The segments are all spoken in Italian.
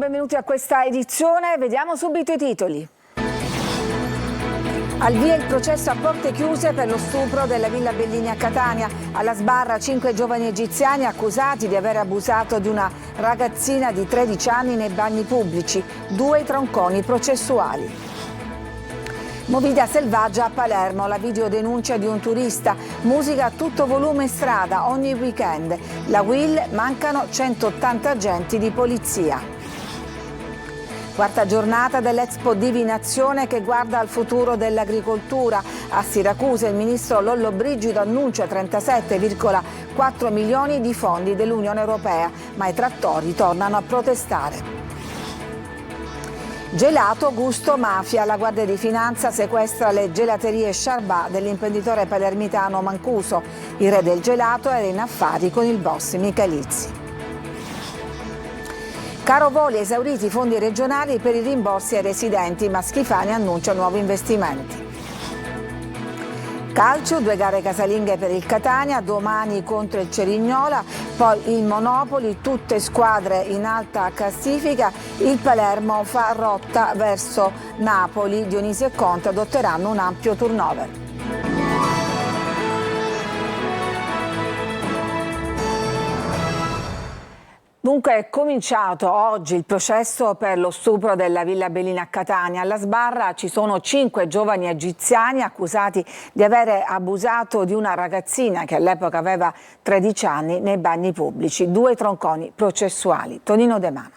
benvenuti a questa edizione. Vediamo subito i titoli. Al via il processo a porte chiuse per lo stupro della Villa Bellini a Catania. Alla sbarra 5 giovani egiziani accusati di aver abusato di una ragazzina di 13 anni nei bagni pubblici. 2 i tronconi processuali. Movida selvaggia a Palermo, la videodenuncia di un turista. Musica a tutto volume in strada ogni weekend. La Will, mancano 180 agenti di polizia. Quarta giornata dell'Expo Divinazione che guarda al futuro dell'agricoltura. A Siracusa il ministro Lollobrigida annuncia 37,4 milioni di fondi dell'Unione Europea, ma i trattori tornano a protestare. Gelato gusto mafia, la Guardia di Finanza sequestra le gelaterie Charbà dell'imprenditore palermitano Mancuso. Il re del gelato era in affari con il boss Michalizzi. Caro voli, esauriti i fondi regionali per i rimborsi ai residenti, ma Schifani annuncia nuovi investimenti. Calcio, 2 gare casalinghe per il Catania, domani contro il Cerignola, poi il Monopoli, tutte squadre in alta classifica. Il Palermo fa rotta verso Napoli, Dionisio e Conte adotteranno un ampio turnover. Dunque è cominciato oggi il processo per lo stupro della Villa Bellini a Catania. Alla sbarra ci sono 5 giovani egiziani accusati di aver abusato di una ragazzina che all'epoca aveva 13 anni nei bagni pubblici. 2 tronconi processuali. Tonino De Mana.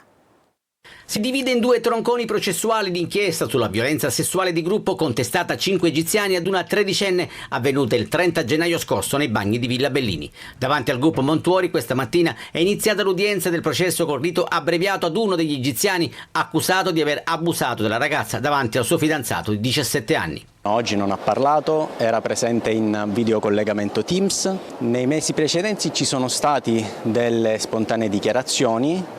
Si divide in 2 tronconi processuali d'inchiesta sulla violenza sessuale di gruppo contestata a 5 egiziani ad una 13enne avvenuta il 30 gennaio scorso nei bagni di Villa Bellini. Davanti al gruppo Montuori questa mattina è iniziata l'udienza del processo con rito abbreviato ad uno degli egiziani accusato di aver abusato della ragazza davanti al suo fidanzato di 17 anni. Oggi non ha parlato, era presente in videocollegamento Teams. Nei mesi precedenti ci sono stati delle spontanee dichiarazioni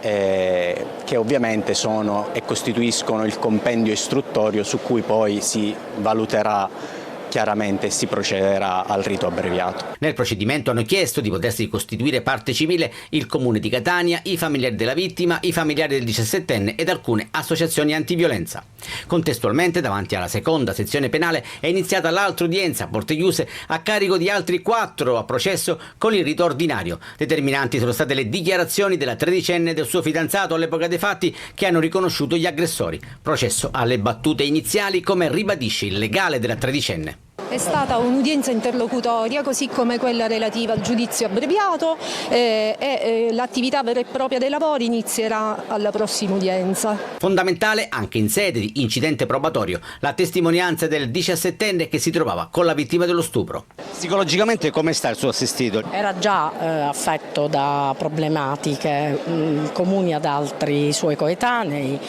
che ovviamente sono e costituiscono il compendio istruttorio su cui poi si valuterà chiaramente si procederà al rito abbreviato. Nel procedimento hanno chiesto di potersi costituire parte civile il Comune di Catania, i familiari della vittima, i familiari del 17enne ed alcune associazioni antiviolenza. Contestualmente, davanti alla seconda sezione penale, è iniziata l'altra udienza a porte chiuse a carico di altri 4 a processo con il rito ordinario. Determinanti sono state le dichiarazioni della 13enne e del suo fidanzato all'epoca dei fatti che hanno riconosciuto gli aggressori. Processo alle battute iniziali, come ribadisce il legale della 13enne. È stata un'udienza interlocutoria, così come quella relativa al giudizio abbreviato e l'attività vera e propria dei lavori inizierà alla prossima udienza. Fondamentale anche in sede di incidente probatorio la testimonianza del 17enne che si trovava con la vittima dello stupro. Psicologicamente come sta il suo assistito? Era già affetto da problematiche comuni ad altri suoi coetanei,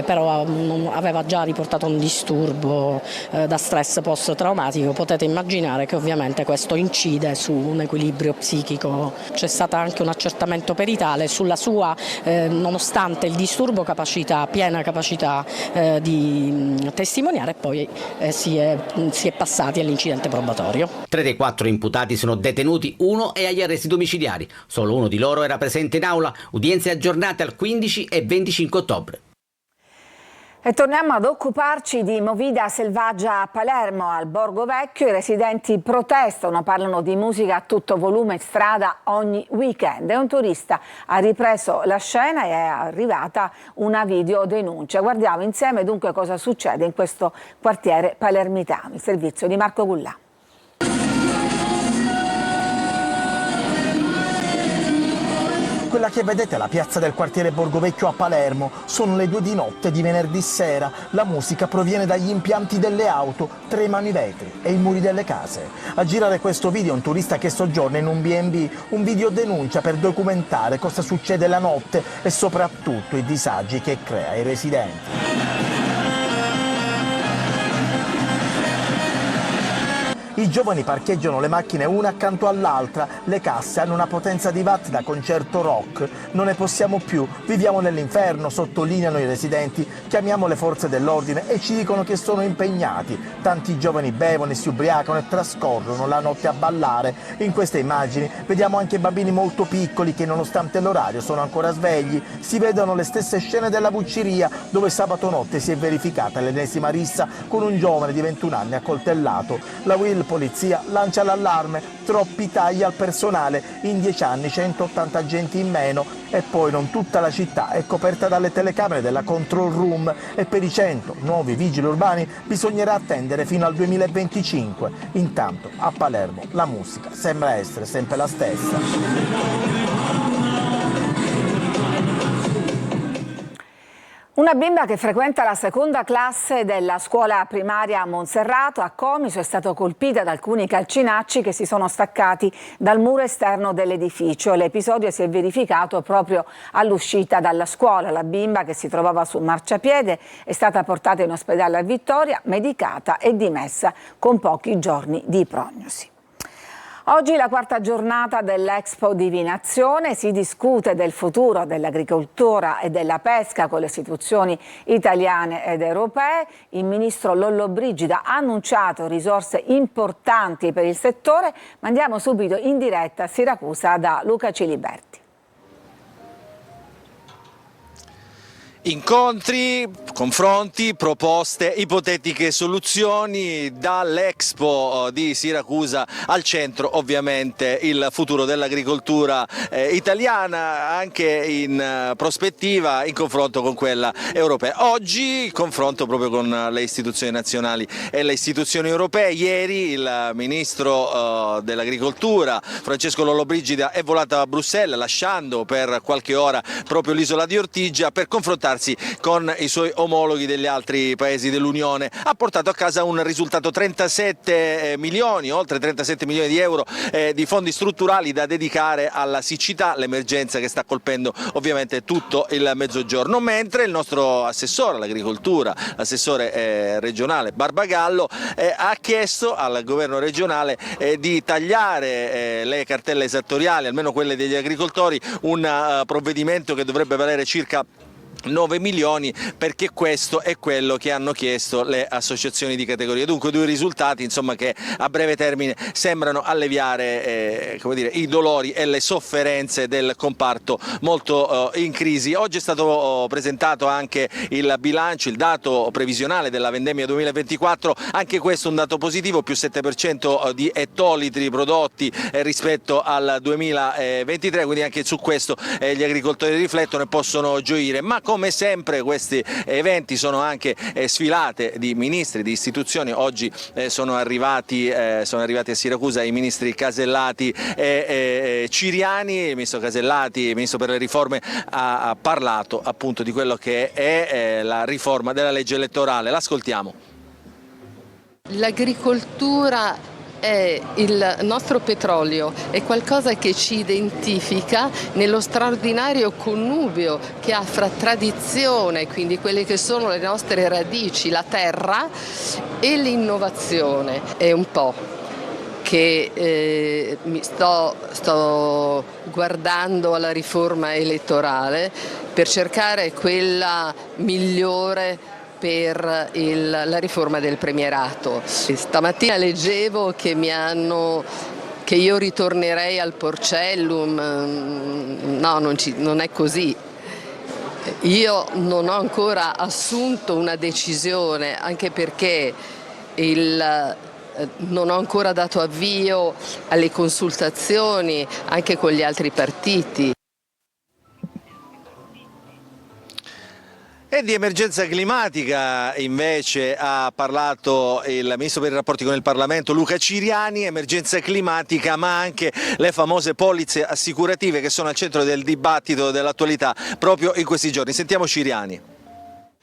però aveva già riportato un disturbo da stress post-traumatico. Potete immaginare che ovviamente questo incide su un equilibrio psichico. C'è stato anche un accertamento peritale sulla sua, nonostante il disturbo, piena capacità di testimoniare, e poi si è passati all'incidente probatorio. 3 dei 4 imputati sono detenuti, 1 è agli arresti domiciliari. Solo uno di loro era presente in aula. Udienze aggiornate al 15 e 25 ottobre. E torniamo ad occuparci di movida selvaggia a Palermo. Al Borgo Vecchio i residenti protestano, parlano di musica a tutto volume in strada ogni weekend. E un turista ha ripreso la scena e è arrivata una videodenuncia. Guardiamo insieme dunque cosa succede in questo quartiere palermitano. Il servizio di Marco Gullà. Quella che vedete è la piazza del quartiere Borgo Vecchio a Palermo. Sono le 2 di notte di venerdì sera. La musica proviene dagli impianti delle auto, tremano i vetri e i muri delle case. A girare questo video un turista che soggiorna in un B&B, un video denuncia per documentare cosa succede la notte e soprattutto i disagi che crea ai residenti. I giovani parcheggiano le macchine una accanto all'altra, le casse hanno una potenza di watt da concerto rock. Non ne possiamo più, viviamo nell'inferno, sottolineano i residenti. Chiamiamo le forze dell'ordine e ci dicono che sono impegnati. Tanti giovani bevono e si ubriacano e trascorrono la notte a ballare. In queste immagini vediamo anche bambini molto piccoli che nonostante l'orario sono ancora svegli. Si vedono le stesse scene della Vucciria, dove sabato notte si è verificata l'ennesima rissa con un giovane di 21 anni accoltellato. La Will Polizia lancia l'allarme, troppi tagli al personale, in 10 anni 180 agenti in meno e poi non tutta la città è coperta dalle telecamere della control room e per i 100 nuovi vigili urbani bisognerà attendere fino al 2025. Intanto a Palermo la musica sembra essere sempre la stessa. Una bimba che frequenta la seconda classe della scuola primaria a Monserrato, a Comiso, è stata colpita da alcuni calcinacci che si sono staccati dal muro esterno dell'edificio. L'episodio si è verificato proprio all'uscita dalla scuola. La bimba, che si trovava sul marciapiede, è stata portata in ospedale a Vittoria, medicata e dimessa con pochi giorni di prognosi. Oggi la quarta giornata dell'Expo Divinazione, si discute del futuro dell'agricoltura e della pesca con le istituzioni italiane ed europee. Il ministro Lollobrigida ha annunciato risorse importanti per il settore, ma andiamo subito in diretta a Siracusa da Luca Ciliberti. Incontri, confronti, proposte, ipotetiche soluzioni. Dall'Expo di Siracusa al centro ovviamente il futuro dell'agricoltura italiana, anche in prospettiva in confronto con quella europea. Oggi confronto proprio con le istituzioni nazionali e le istituzioni europee. Ieri il ministro dell'agricoltura Francesco Lollobrigida è volato a Bruxelles, lasciando per qualche ora proprio l'isola di Ortigia per confrontarsi con i suoi omologhi degli altri paesi dell'Unione. Ha portato a casa un risultato: 37 milioni, oltre 37 milioni di euro di fondi strutturali da dedicare alla siccità, l'emergenza che sta colpendo ovviamente tutto il Mezzogiorno, mentre il nostro assessore all'agricoltura, l'assessore regionale Barbagallo, ha chiesto al governo regionale di tagliare le cartelle esattoriali, almeno quelle degli agricoltori, un provvedimento che dovrebbe valere circa 9 milioni, perché questo è quello che hanno chiesto le associazioni di categoria. Dunque due risultati insomma che a breve termine sembrano alleviare i dolori e le sofferenze del comparto molto in crisi. Oggi è stato presentato anche il bilancio, il dato previsionale della vendemmia 2024, anche questo un dato positivo, più 7% di ettolitri prodotti rispetto al 2023, quindi anche su questo gli agricoltori riflettono e possono gioire. Ma come sempre questi eventi sono anche sfilate di ministri, di istituzioni. Oggi sono arrivati a Siracusa i ministri Casellati e Ciriani. Il ministro Casellati, il ministro per le riforme, ha parlato appunto di quello che è la riforma della legge elettorale. L'ascoltiamo. L'agricoltura è il nostro petrolio, è qualcosa che ci identifica nello straordinario connubio che ha fra tradizione, quindi quelle che sono le nostre radici, la terra, e l'innovazione. È un po' che mi sto guardando alla riforma elettorale per cercare quella migliore per la riforma del premierato. Stamattina leggevo che io ritornerei al Porcellum. No, non è così. Io non ho ancora assunto una decisione, anche perché non ho ancora dato avvio alle consultazioni anche con gli altri partiti. E di emergenza climatica invece ha parlato il ministro per i rapporti con il Parlamento Luca Ciriani. Emergenza climatica, ma anche le famose polizze assicurative che sono al centro del dibattito dell'attualità proprio in questi giorni. Sentiamo Ciriani.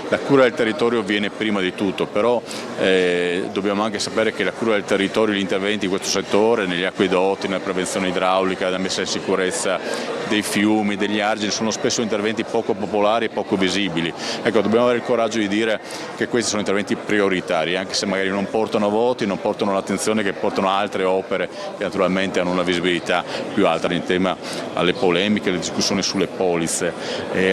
La cura del territorio viene prima di tutto, però dobbiamo anche sapere che la cura del territorio, gli interventi in questo settore, negli acquedotti, nella prevenzione idraulica, nella messa in sicurezza dei fiumi, degli argini, sono spesso interventi poco popolari e poco visibili. Ecco, dobbiamo avere il coraggio di dire che questi sono interventi prioritari, anche se magari non portano voti, non portano l'attenzione che portano altre opere che naturalmente hanno una visibilità più alta in tema alle polemiche, alle discussioni sulle polizze.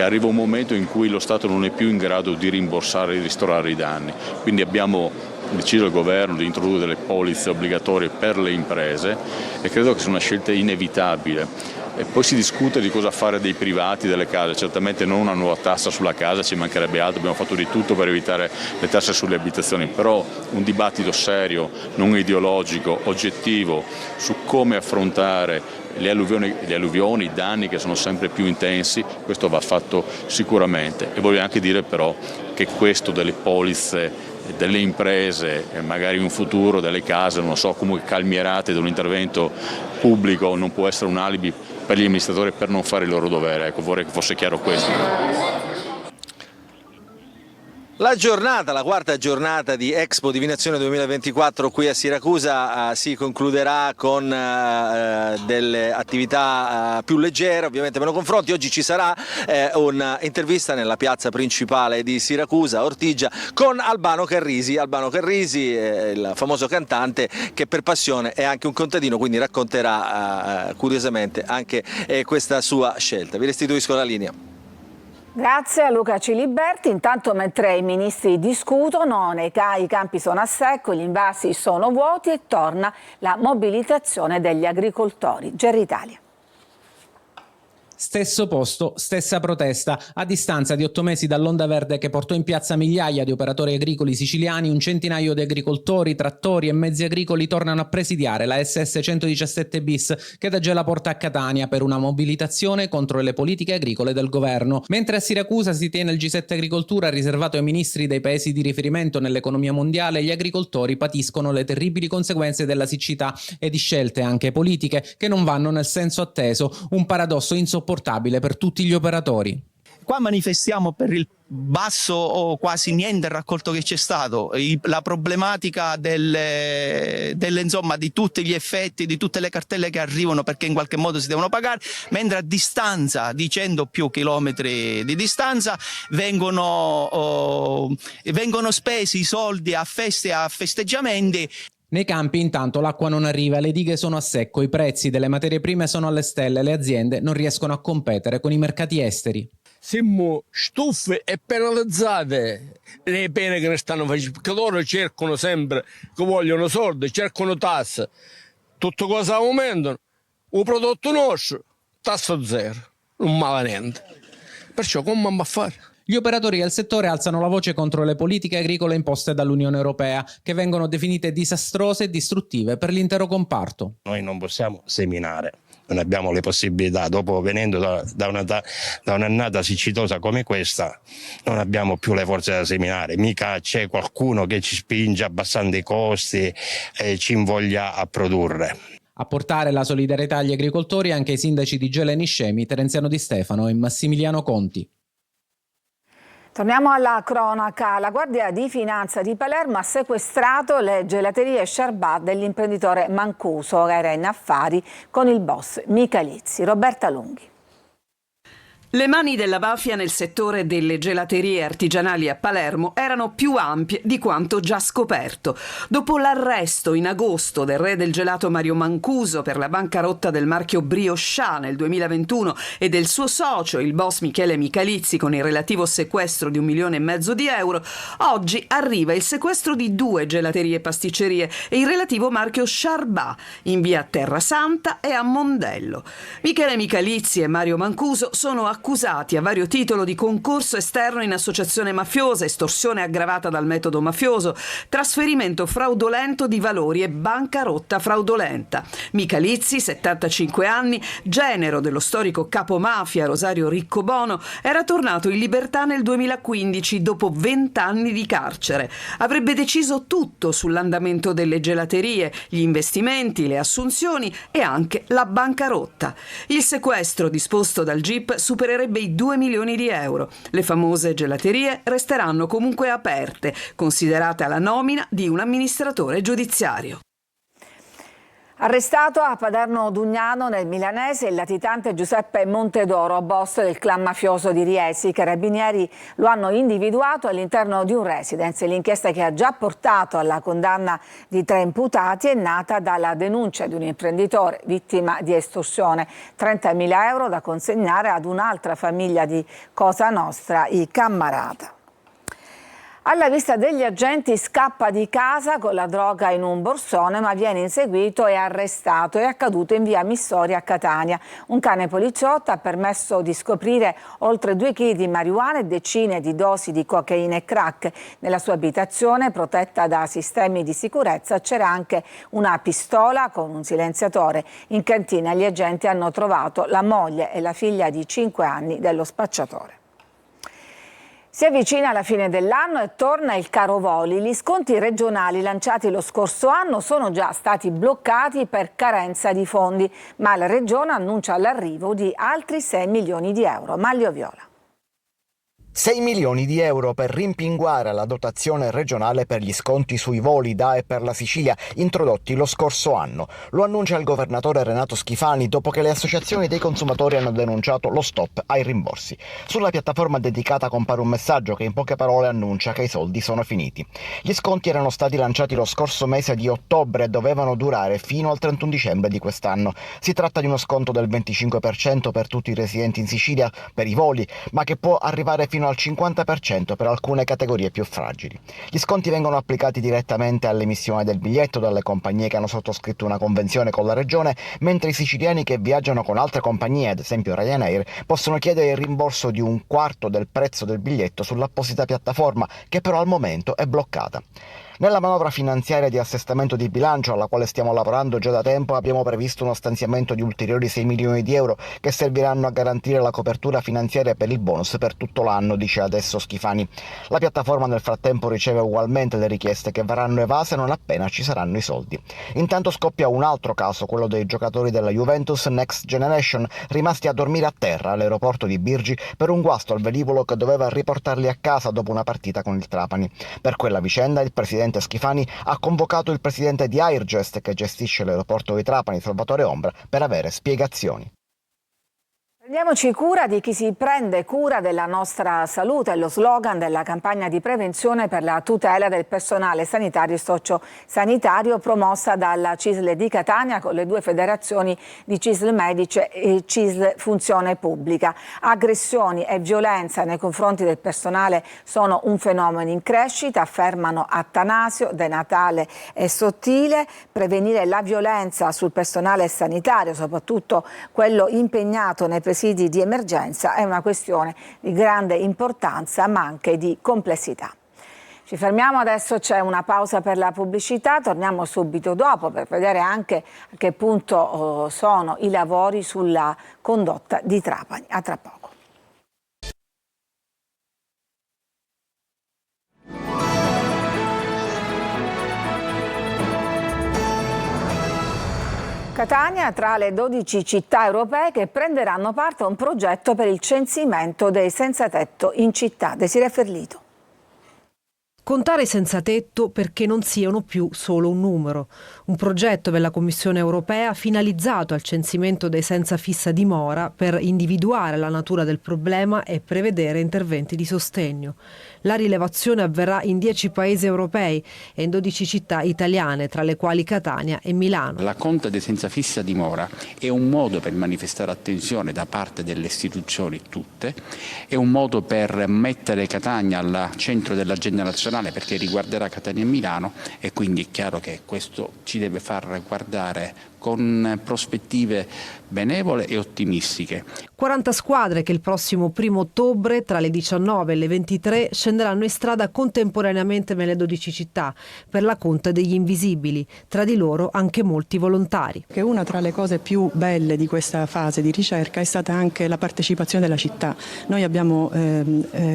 Arriva un momento in cui lo Stato non è più in grado di rimborsare e ristorare i danni, quindi abbiamo deciso il governo di introdurre delle polizze obbligatorie per le imprese e credo che sia una scelta inevitabile. E poi si discute di cosa fare dei privati, delle case, certamente non una nuova tassa sulla casa, ci mancherebbe altro, abbiamo fatto di tutto per evitare le tasse sulle abitazioni, però un dibattito serio, non ideologico, oggettivo su come affrontare le alluvioni, i danni che sono sempre più intensi, questo va fatto sicuramente. E voglio anche dire però che questo delle polizze delle imprese e magari in un futuro delle case, non so, comunque calmierate da un intervento pubblico non può essere un alibi per gli amministratori per non fare il loro dovere. Ecco, vorrei che fosse chiaro questo. La giornata, la quarta giornata di Expo Divinazione 2024 qui a Siracusa si concluderà con delle attività più leggere, ovviamente meno confronti. Oggi ci sarà un'intervista nella piazza principale di Siracusa, Ortigia, con Albano Carrisi. Albano Carrisi, il famoso cantante che per passione è anche un contadino, quindi racconterà curiosamente anche questa sua scelta. Vi restituisco la linea. Grazie a Luca Ciliberti. Intanto mentre i ministri discutono, i campi sono a secco, gli invasi sono vuoti e torna la mobilitazione degli agricoltori. Gerry Italia. Stesso posto, stessa protesta. A distanza di 8 mesi dall'onda verde che portò in piazza migliaia di operatori agricoli siciliani, un centinaio di agricoltori, trattori e mezzi agricoli tornano a presidiare la SS 117 bis che da Gela porta a Catania per una mobilitazione contro le politiche agricole del governo. Mentre a Siracusa si tiene il G7 Agricoltura riservato ai ministri dei paesi di riferimento nell'economia mondiale, gli agricoltori patiscono le terribili conseguenze della siccità e di scelte anche politiche che non vanno nel senso atteso, un paradosso insopportabile per tutti gli operatori. Qua manifestiamo per il basso o quasi niente raccolto che c'è stato, la problematica insomma, di tutti gli effetti, di tutte le cartelle che arrivano perché in qualche modo si devono pagare, mentre a distanza di 100 più chilometri di distanza vengono spesi i soldi a feste e a festeggiamenti. Nei campi intanto l'acqua non arriva, le dighe sono a secco, i prezzi delle materie prime sono alle stelle, le aziende non riescono a competere con i mercati esteri. Siamo stufe e penalizzate le pene che ne stanno facendo, perché loro cercano sempre che vogliono soldi, cercano tasse, tutto cosa aumentano, il prodotto nostro, tasso zero, non male niente. Perciò come andiamo a fare? Gli operatori del settore alzano la voce contro le politiche agricole imposte dall'Unione Europea, che vengono definite disastrose e distruttive per l'intero comparto. Noi non possiamo seminare, non abbiamo le possibilità, dopo venendo da un'annata siccitosa come questa, non abbiamo più le forze da seminare, mica c'è qualcuno che ci spinge abbassando i costi e ci invoglia a produrre. A portare la solidarietà agli agricoltori anche i sindaci di Gela e Niscemi, Terenziano Di Stefano e Massimiliano Conti. Torniamo alla cronaca. La Guardia di Finanza di Palermo ha sequestrato le gelaterie Charbà dell'imprenditore Mancuso, che era in affari con il boss Michalizzi. Roberta Lunghi. Le mani della mafia nel settore delle gelaterie artigianali a Palermo erano più ampie di quanto già scoperto. Dopo l'arresto in agosto del re del gelato Mario Mancuso per la bancarotta del marchio Brioscià nel 2021 e del suo socio, il boss Michele Michalizzi, con il relativo sequestro di 1,5 milioni di euro, oggi arriva il sequestro di 2 gelaterie e pasticcerie e il relativo marchio Charbà in via Terra Santa e a Mondello. Michele Michalizzi e Mario Mancuso sono accusati a vario titolo di concorso esterno in associazione mafiosa, estorsione aggravata dal metodo mafioso, trasferimento fraudolento di valori e bancarotta fraudolenta. Michalizzi, 75 anni, genero dello storico capo mafia Rosario Riccobono, era tornato in libertà nel 2015 dopo 20 anni di carcere. Avrebbe deciso tutto sull'andamento delle gelaterie, gli investimenti, le assunzioni e anche la bancarotta. Il sequestro disposto dal GIP supererà supererebbe i 2 milioni di euro. Le famose gelaterie resteranno comunque aperte, considerate alla nomina di un amministratore giudiziario. Arrestato a Paderno Dugnano nel milanese il latitante Giuseppe Montedoro, boss del clan mafioso di Riesi. I carabinieri lo hanno individuato all'interno di un residence. L'inchiesta, che ha già portato alla condanna di 3 imputati, è nata dalla denuncia di un imprenditore vittima di estorsione. 30.000 euro da consegnare ad un'altra famiglia di Cosa Nostra, i Cammarata. Alla vista degli agenti scappa di casa con la droga in un borsone, ma viene inseguito e arrestato. È accaduto in via Missori a Catania. Un cane poliziotto ha permesso di scoprire oltre 2 kg di marijuana e decine di dosi di cocaina e crack. Nella sua abitazione, protetta da sistemi di sicurezza, c'era anche una pistola con un silenziatore. In cantina gli agenti hanno trovato la moglie e la figlia di 5 anni dello spacciatore. Si avvicina la fine dell'anno e torna il caro voli. Gli sconti regionali lanciati lo scorso anno sono già stati bloccati per carenza di fondi, ma la Regione annuncia l'arrivo di altri 6 milioni di euro. Maglio Viola. 6 milioni di euro per rimpinguare la dotazione regionale per gli sconti sui voli da e per la Sicilia introdotti lo scorso anno. Lo annuncia il governatore Renato Schifani dopo che le associazioni dei consumatori hanno denunciato lo stop ai rimborsi. Sulla piattaforma dedicata compare un messaggio che in poche parole annuncia che i soldi sono finiti. Gli sconti erano stati lanciati lo scorso mese di ottobre e dovevano durare fino al 31 dicembre di quest'anno. Si tratta di uno sconto del 25% per tutti i residenti in Sicilia per i voli, ma che può arrivare fino al 50% per alcune categorie più fragili. Gli sconti vengono applicati direttamente all'emissione del biglietto dalle compagnie che hanno sottoscritto una convenzione con la regione, mentre i siciliani che viaggiano con altre compagnie, ad esempio Ryanair, possono chiedere il rimborso di 1/4 del prezzo del biglietto sull'apposita piattaforma, che però al momento è bloccata. Nella manovra finanziaria di assestamento di bilancio, alla quale stiamo lavorando già da tempo, abbiamo previsto uno stanziamento di ulteriori 6 milioni di euro che serviranno a garantire la copertura finanziaria per il bonus per tutto l'anno, dice adesso Schifani. La piattaforma nel frattempo riceve ugualmente le richieste, che verranno evase non appena ci saranno i soldi. Intanto scoppia un altro caso, quello dei giocatori della Juventus Next Generation, rimasti a dormire a terra all'aeroporto di Birgi per un guasto al velivolo che doveva riportarli a casa dopo una partita con il Trapani. Per quella vicenda il presidente Schifani ha convocato il presidente di Airgest, che gestisce l'aeroporto di Trapani, Salvatore Ombra, per avere spiegazioni. Prendiamoci cura di chi si prende cura della nostra salute, è lo slogan della campagna di prevenzione per la tutela del personale sanitario e socio-sanitario promossa dalla CISL di Catania con le 2 federazioni di CISL Medice e CISL Funzione Pubblica. Aggressioni e violenza nei confronti del personale sono un fenomeno in crescita, affermano Attanasio, De Natale e Sottile. Prevenire la violenza sul personale sanitario, soprattutto quello impegnato nei presidi di emergenza, è una questione di grande importanza ma anche di complessità. Ci fermiamo adesso, c'è una pausa per la pubblicità, torniamo subito dopo per vedere anche a che punto sono i lavori sulla condotta di Trapani. A tra poco. Catania tra le 12 città europee che prenderanno parte a un progetto per il censimento dei senza tetto in città. Desiree Ferlito. Contare senza tetto perché non siano più solo un numero. Un progetto per la Commissione europea finalizzato al censimento dei senza fissa dimora per individuare la natura del problema e prevedere interventi di sostegno. La rilevazione avverrà in 10 paesi europei e in 12 città italiane, tra le quali Catania e Milano. La conta dei senza fissa dimora è un modo per manifestare attenzione da parte delle istituzioni tutte, è un modo per mettere Catania al centro dell'agenda nazionale perché riguarderà Catania e Milano, e quindi è chiaro che questo ci deve far guardare con prospettive benevole e ottimistiche. 40 squadre che il prossimo 1° ottobre tra le 19 e le 23 scenderanno in strada contemporaneamente nelle 12 città per la conta degli invisibili, tra di loro anche molti volontari. Che una tra le cose più belle di questa fase di ricerca è stata anche la partecipazione della città. Noi abbiamo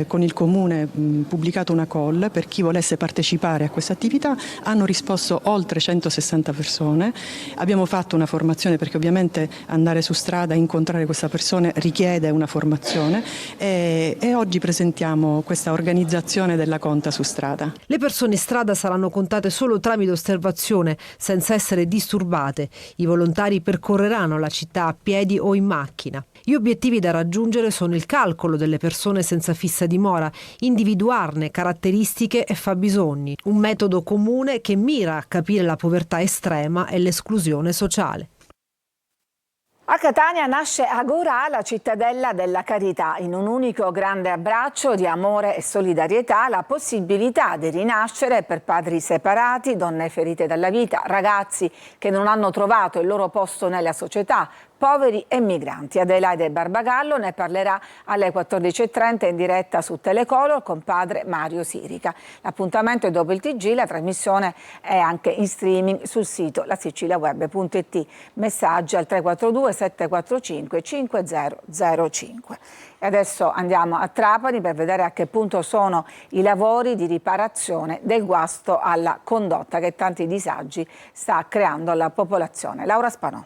con il Comune pubblicato una call per per chi volesse partecipare a questa attività. Hanno risposto oltre 160 persone. Abbiamo fatto una formazione, perché ovviamente andare su strada e incontrare queste persone richiede una formazione, e oggi presentiamo questa organizzazione della conta su strada. Le persone in strada saranno contate solo tramite osservazione, senza essere disturbate. I volontari percorreranno la città a piedi o in macchina. Gli obiettivi da raggiungere sono il calcolo delle persone senza fissa dimora, individuarne caratteristiche e fabbisogni, un metodo comune che mira a capire la povertà estrema e l'esclusione sociale. A Catania nasce Agorà, la cittadella della carità. In un unico grande abbraccio di amore e solidarietà, la possibilità di rinascere per padri separati, donne ferite dalla vita, ragazzi che non hanno trovato il loro posto nella società, poveri e migranti. Adelaide Barbagallo ne parlerà alle 14.30 in diretta su Telecolor con padre Mario Sirica. L'appuntamento è dopo il TG, la trasmissione è anche in streaming sul sito lasiciliaweb.it. Messaggi al 342 745 5005. E adesso andiamo a Trapani per vedere a che punto sono i lavori di riparazione del guasto alla condotta che tanti disagi sta creando alla popolazione. Laura Spanò.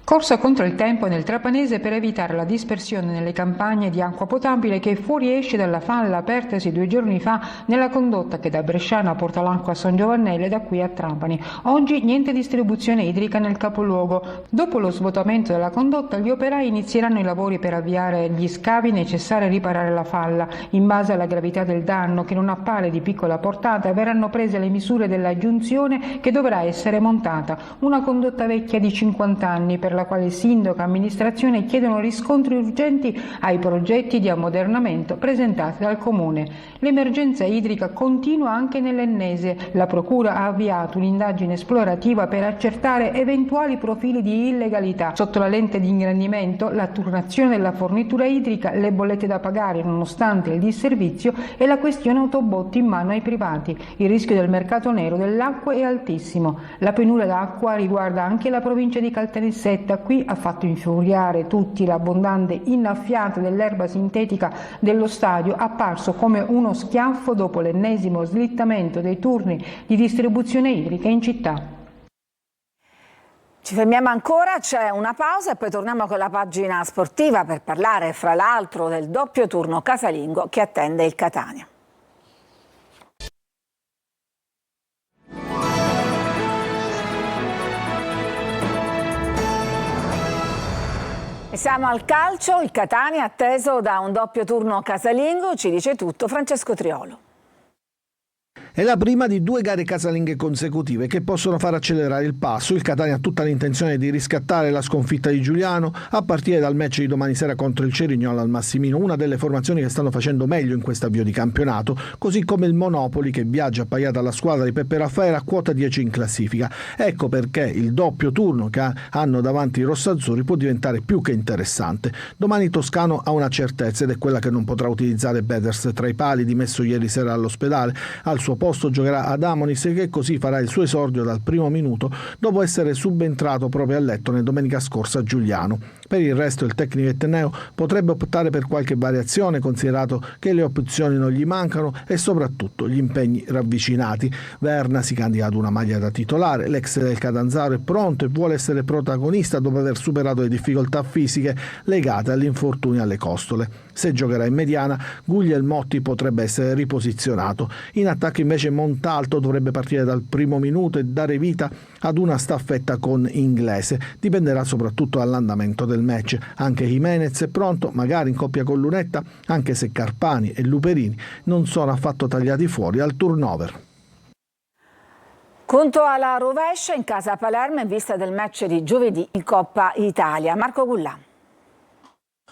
Corsa contro il tempo nel trapanese per evitare la dispersione nelle campagne di acqua potabile che fuoriesce dalla falla apertasi 2 giorni fa nella condotta che da Bresciana porta l'acqua a San Giovannello e da qui a Trapani. Oggi niente distribuzione idrica nel capoluogo. Dopo lo svuotamento della condotta, gli operai inizieranno i lavori per avviare gli scavi necessari a riparare la falla. In base alla gravità del danno, che non appare di piccola portata, verranno prese le misure della giunzione che dovrà essere montata. Una condotta vecchia di 50 anni per la quale sindaco e amministrazione chiedono riscontri urgenti ai progetti di ammodernamento presentati dal Comune. L'emergenza idrica continua anche nell'Ennese. La Procura ha avviato un'indagine esplorativa per accertare eventuali profili di illegalità. Sotto la lente di ingrandimento, la turnazione della fornitura idrica, le bollette da pagare nonostante il disservizio e la questione autobotti in mano ai privati. Il rischio del mercato nero dell'acqua è altissimo. La penuria d'acqua riguarda anche la provincia di Caltanissetta. Qui ha fatto infuriare tutti l'abbondante innaffiata dell'erba sintetica dello stadio, apparso come uno schiaffo dopo l'ennesimo slittamento dei turni di distribuzione idrica in città. Ci fermiamo ancora, c'è una pausa e poi torniamo con la pagina sportiva per parlare fra l'altro del doppio turno casalingo che attende il Catania. E siamo al calcio, il Catania atteso da un doppio turno casalingo, ci dice tutto Francesco Triolo. È la prima di 2 gare casalinghe consecutive che possono far accelerare il passo. Il Catania ha tutta l'intenzione di riscattare la sconfitta di Giuliano a partire dal match di domani sera contro il Cerignola al Massimino, una delle formazioni che stanno facendo meglio in questo avvio di campionato, così come il Monopoli che viaggia appaiata alla squadra di Peppe Raffaele a quota 10 in classifica. Ecco perché il doppio turno che hanno davanti i rossazzurri può diventare più che interessante. Domani Toscano ha una certezza ed è quella che non potrà utilizzare Beders tra i pali dimesso ieri sera all'ospedale. Al suo posto giocherà Adamonis che così farà il suo esordio dal primo minuto dopo essere subentrato proprio a Lettone domenica scorsa a Giuliano. Per il resto il tecnico etneo potrebbe optare per qualche variazione considerato che le opzioni non gli mancano e soprattutto gli impegni ravvicinati. Verna si candida ad una maglia da titolare, l'ex del Catanzaro è pronto e vuole essere protagonista dopo aver superato le difficoltà fisiche legate all'infortunio alle costole. Se giocherà in mediana, Guglielmotti potrebbe essere riposizionato. In attacco invece Montalto dovrebbe partire dal primo minuto e dare vita ad una staffetta con Inglese. Dipenderà soprattutto dall'andamento del match. Anche Jimenez è pronto, magari in coppia con Lunetta, anche se Carpani e Luperini non sono affatto tagliati fuori al turnover. Conto alla rovescia in casa Palermo in vista del match di giovedì in Coppa Italia. Marco Gullà.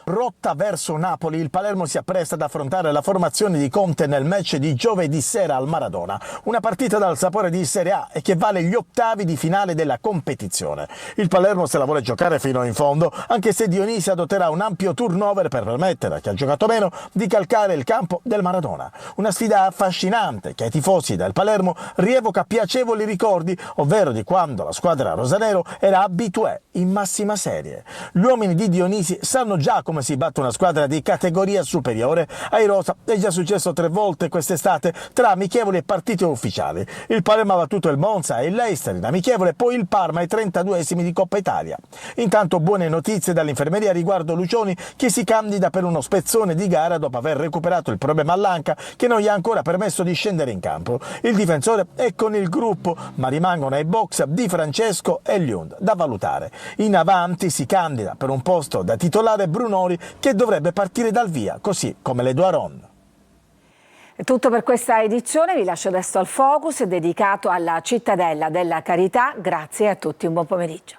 Rotta verso Napoli, il Palermo si appresta ad affrontare la formazione di Conte nel match di giovedì sera al Maradona. Una partita dal sapore di Serie A e che vale gli ottavi di finale della competizione. Il Palermo se la vuole giocare fino in fondo, anche se Dionisi adotterà un ampio turnover per permettere a chi ha giocato meno di calcare il campo del Maradona. Una sfida affascinante che ai tifosi del Palermo rievoca piacevoli ricordi, ovvero di quando la squadra rosanero era abitué in massima serie. Gli uomini di Dionisi sanno già come come si batte una squadra di categoria superiore. Ai rosa è già successo 3 volte quest'estate tra amichevoli e partite ufficiali. Il Palermo ha battuto il Monza e il Leicester in amichevole, poi il Parma ai 32esimi di Coppa Italia. Intanto buone notizie dall'infermeria riguardo Lucioni, che si candida per uno spezzone di gara dopo aver recuperato il problema all'anca che non gli ha ancora permesso di scendere in campo. Il difensore è con il gruppo, ma rimangono ai box Di Francesco e Lund da valutare. In avanti si candida per un posto da titolare Brunori, che dovrebbe partire dal via, così come le Doiron. È tutto per questa edizione, vi lascio adesso al Focus dedicato alla Cittadella della Carità. Grazie a tutti, un buon pomeriggio.